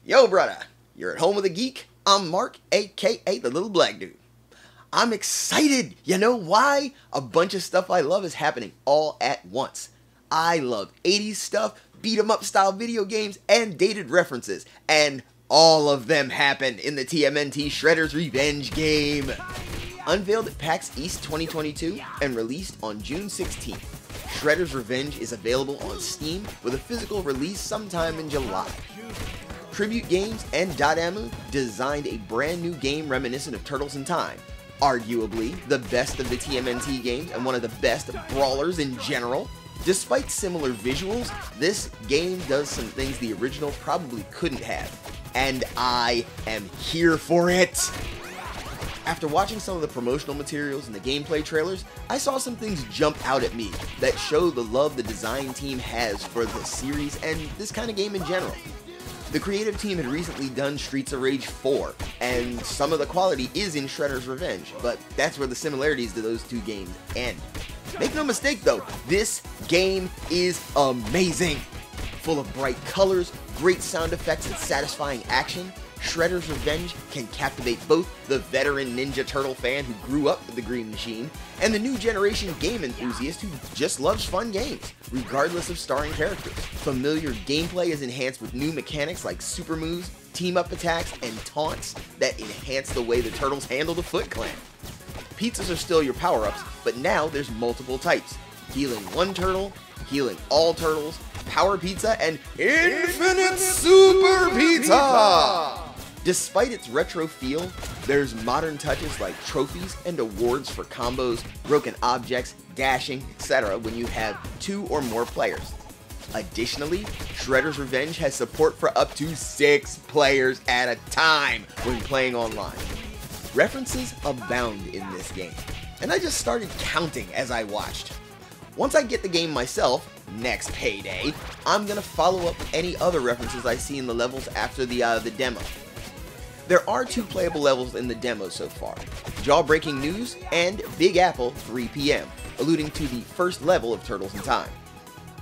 Yo, brother, you're at home with a geek? I'm Mark, aka the little black dude. I'm excited. You know why? A bunch of stuff I love is happening all at once. I love 80s stuff, beat 'em up style video games, and dated references. And all of them happen in the TMNT Shredder's Revenge game. Unveiled at PAX East 2022 and released on June 16th. Shredder's Revenge is available on Steam with a physical release sometime in July. Tribute Games and Dotemu designed a brand new game reminiscent of Turtles in Time. Arguably the best of the TMNT games and one of the best brawlers in general. Despite similar visuals, this game does some things the original probably couldn't have. And I am here for it! After watching some of the promotional materials and the gameplay trailers, I saw some things jump out at me that show the love the design team has for the series and this kind of game in general. The creative team had recently done Streets of Rage 4, and some of the quality is in Shredder's Revenge, but that's where the similarities to those two games end. Make no mistake though, this game is amazing! Full of bright colors, great sound effects, and satisfying action, Shredder's Revenge can captivate both the veteran Ninja Turtle fan who grew up with the Green Machine, and the new generation game enthusiast who just loves fun games, regardless of starring characters. Familiar gameplay is enhanced with new mechanics like super moves, team-up attacks, and taunts that enhance the way the Turtles handle the Foot Clan. Pizzas are still your power-ups, but now there's multiple types. Healing one turtle, healing all turtles, Power Pizza, and Infinite Super Pizza! Despite its retro feel, there's modern touches like trophies and awards for combos, broken objects, dashing, etc. when you have 2 or more players. Additionally, Shredder's Revenge has support for up to 6 players at a time when playing online. References abound in this game, and I just started counting as I watched. Once I get the game myself, next payday, I'm gonna follow up with any other references I see in the levels after the demo. There are 2 playable levels in the demo so far, Jaw-Breaking News and Big Apple 3 PM, alluding to the first level of Turtles in Time.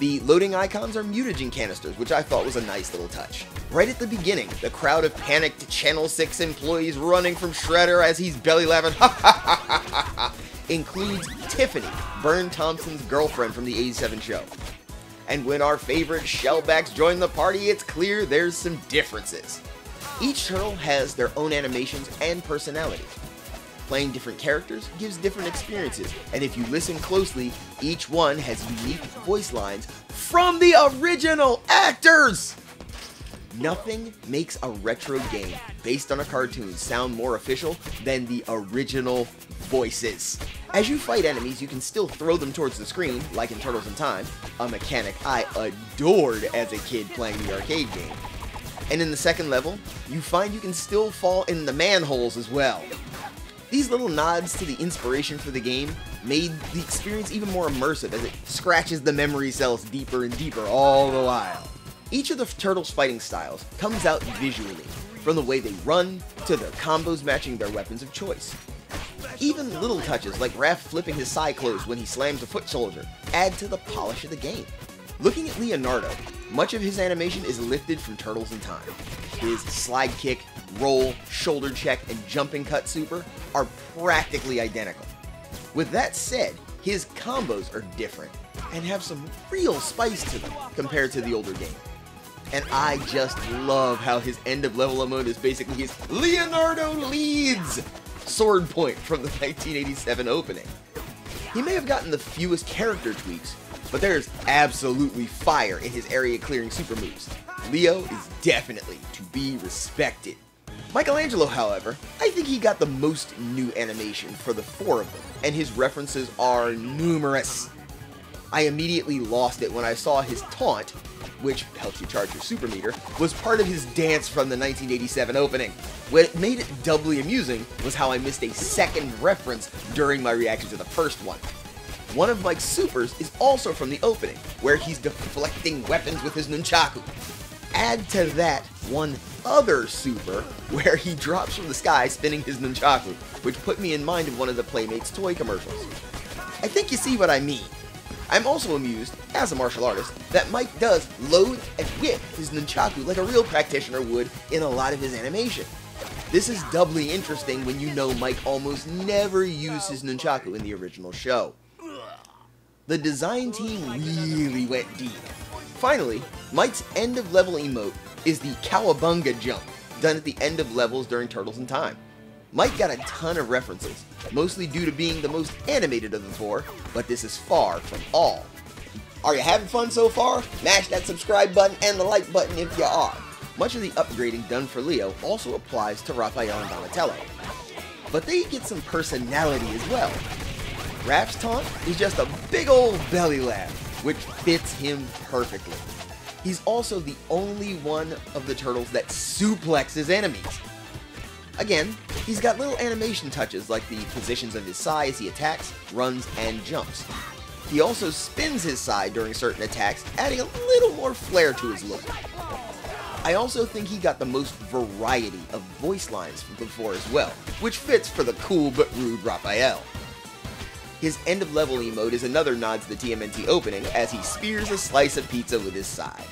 The loading icons are mutagen canisters, which I thought was a nice little touch. Right at the beginning, the crowd of panicked Channel 6 employees running from Shredder as he's belly laughing includes Tiffany, Bern Thompson's girlfriend from the '87 show. And when our favorite shellbacks join the party, it's clear there's some differences. Each turtle has their own animations and personalities. Playing different characters gives different experiences, and if you listen closely, each one has unique voice lines from the original actors! Nothing makes a retro game based on a cartoon sound more official than the original voices. As you fight enemies, you can still throw them towards the screen, like in Turtles in Time, a mechanic I adored as a kid playing the arcade game. And in the second level, you find you can still fall in the manholes as well. These little nods to the inspiration for the game made the experience even more immersive as it scratches the memory cells deeper and deeper all the while. Each of the Turtles' fighting styles comes out visually, from the way they run to their combos matching their weapons of choice. Even little touches like Raph flipping his side closed when he slams a foot soldier add to the polish of the game. Looking at Leonardo, much of his animation is lifted from Turtles in Time. His slide kick, roll, shoulder check, and jumping cut super are practically identical. With that said, his combos are different and have some real spice to them compared to the older game. And I just love how his end of level emote is basically his Leonardo leads sword point from the 1987 opening. He may have gotten the fewest character tweaks, but there's absolutely fire in his area clearing super moves. Leo is definitely to be respected. Michelangelo, however, I think he got the most new animation for the 4 of them, and his references are numerous. I immediately lost it when I saw his taunt, which helps you charge your super meter, was part of his dance from the 1987 opening. What made it doubly amusing was how I missed a second reference during my reaction to the first one. One of Mike's supers is also from the opening, where he's deflecting weapons with his nunchaku. Add to that one other super, where he drops from the sky spinning his nunchaku, which put me in mind of one of the Playmates toy commercials. I think you see what I mean. I'm also amused, as a martial artist, that Mike does load and whip his nunchaku like a real practitioner would in a lot of his animation. This is doubly interesting when you know Mike almost never used his nunchaku in the original show. The design team really went deep. Finally, Mike's end of level emote is the Cowabunga jump, done at the end of levels during Turtles in Time. Mike got a ton of references, mostly due to being the most animated of the four, but this is far from all. Are you having fun so far? Mash that subscribe button and the like button if you are. Much of the upgrading done for Leo also applies to Raphael and Donatello, but they get some personality as well. Raph's taunt is just a big old belly laugh, which fits him perfectly. He's also the only one of the turtles that suplexes enemies. Again, he's got little animation touches like the positions of his sai as he attacks, runs, and jumps. He also spins his sai during certain attacks, adding a little more flair to his look. I also think he got the most variety of voice lines from before as well, which fits for the cool but rude Raphael. His end of level emote is another nod to the TMNT opening as he spears a slice of pizza with his sai.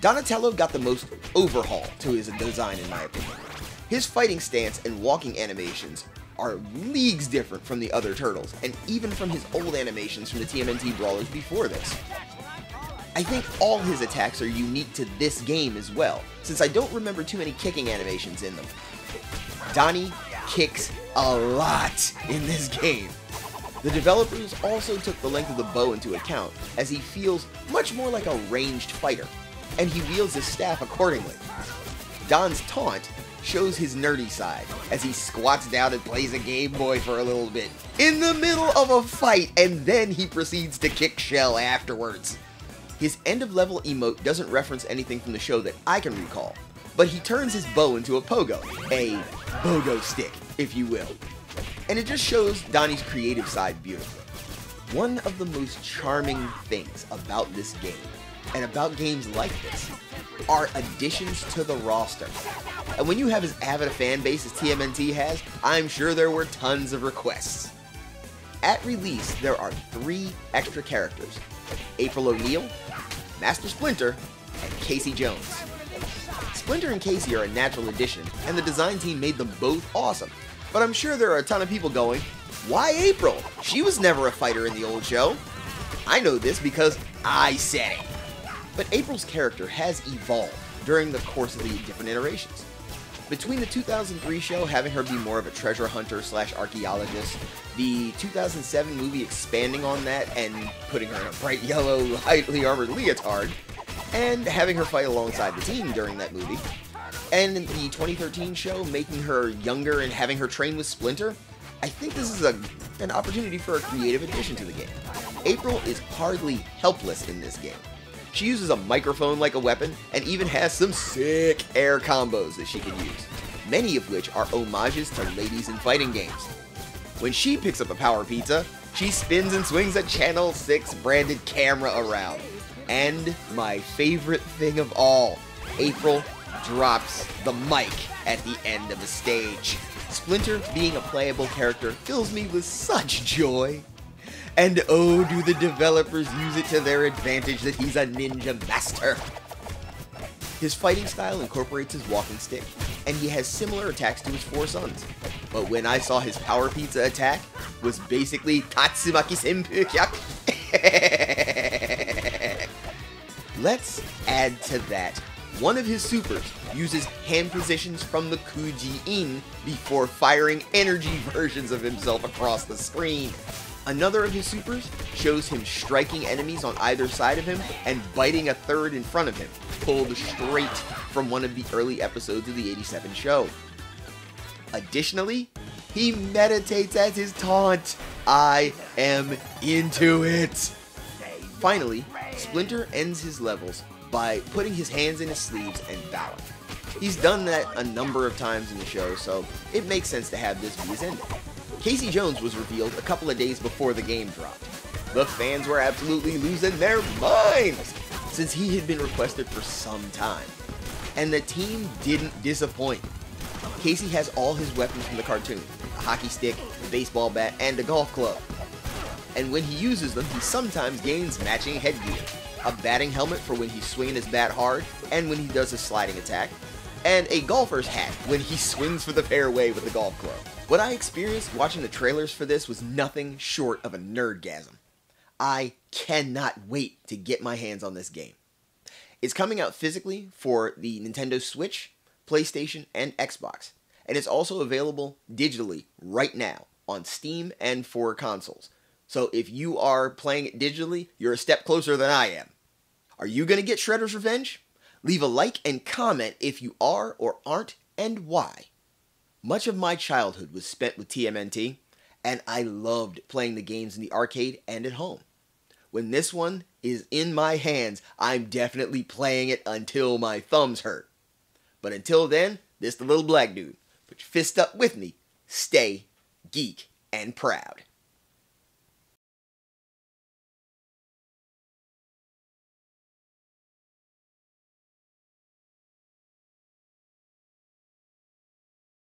Donatello got the most overhaul to his design in my opinion. His fighting stance and walking animations are leagues different from the other turtles, and even from his old animations from the TMNT brawlers before this. I think all his attacks are unique to this game as well, since I don't remember too many kicking animations in them. Donnie kicks a lot in this game. The developers also took the length of the bow into account, as he feels much more like a ranged fighter, and he wields his staff accordingly. Don's taunt shows his nerdy side, as he squats down and plays a Game Boy for a little bit, in the middle of a fight, and then he proceeds to kick shell afterwards. His end of level emote doesn't reference anything from the show that I can recall, but he turns his bow into a pogo, a bogo stick, if you will. And it just shows Donnie's creative side beautifully. One of the most charming things about this game, and about games like this, are additions to the roster. And when you have as avid a fan base as TMNT has, I'm sure there were tons of requests. At release, there are 3 extra characters: April O'Neil, Master Splinter, and Casey Jones. Splinter and Casey are a natural addition, and the design team made them both awesome. But I'm sure there are a ton of people going, why April? She was never a fighter in the old show. I know this because I said it. But April's character has evolved during the course of the different iterations. Between the 2003 show having her be more of a treasure hunter / archaeologist, the 2007 movie expanding on that and putting her in a bright yellow, lightly armored leotard, and having her fight alongside the team during that movie, and the 2013 show making her younger and having her train with Splinter, I think this is an opportunity for a creative addition to the game. April is hardly helpless in this game. She uses a microphone like a weapon, and even has some sick air combos that she can use, many of which are homages to ladies in fighting games. When she picks up a power pizza, she spins and swings a Channel 6 branded camera around. And my favorite thing of all, April drops the mic at the end of a stage. Splinter being a playable character fills me with such joy. And oh, do the developers use it to their advantage that he's a ninja master. His fighting style incorporates his walking stick, and he has similar attacks to his 4 sons. But when I saw his power pizza attack, was basically Tatsumaki Senpukyak. Let's add to that, one of his supers uses hand positions from the Kuji-in before firing energy versions of himself across the screen. Another of his supers shows him striking enemies on either side of him and biting a third in front of him, pulled straight from one of the early episodes of the '87 show. Additionally, he meditates as his taunt. I am into it! Finally, Splinter ends his levels by putting his hands in his sleeves and bowing. He's done that a number of times in the show, so it makes sense to have this be his ending. Casey Jones was revealed a couple of days before the game dropped. The fans were absolutely losing their minds, since he had been requested for some time. And the team didn't disappoint. Casey has all his weapons from the cartoon: a hockey stick, a baseball bat, and a golf club. and when he uses them, he sometimes gains matching headgear. A batting helmet for when he's swinging his bat hard, and when he does his sliding attack, and a golfer's hat when he swings for the fairway with the golf club. What I experienced watching the trailers for this was nothing short of a nerdgasm. I cannot wait to get my hands on this game. It's coming out physically for the Nintendo Switch, PlayStation, and Xbox, and it's also available digitally right now on Steam and for consoles. So if you are playing it digitally, you're a step closer than I am. Are you going to get Shredder's Revenge? Leave a like and comment if you are or aren't, and why. Much of my childhood was spent with TMNT, and I loved playing the games in the arcade and at home. When this one is in my hands, I'm definitely playing it until my thumbs hurt. But until then, this the little black dude. Put your fist up with me. Stay geek and proud.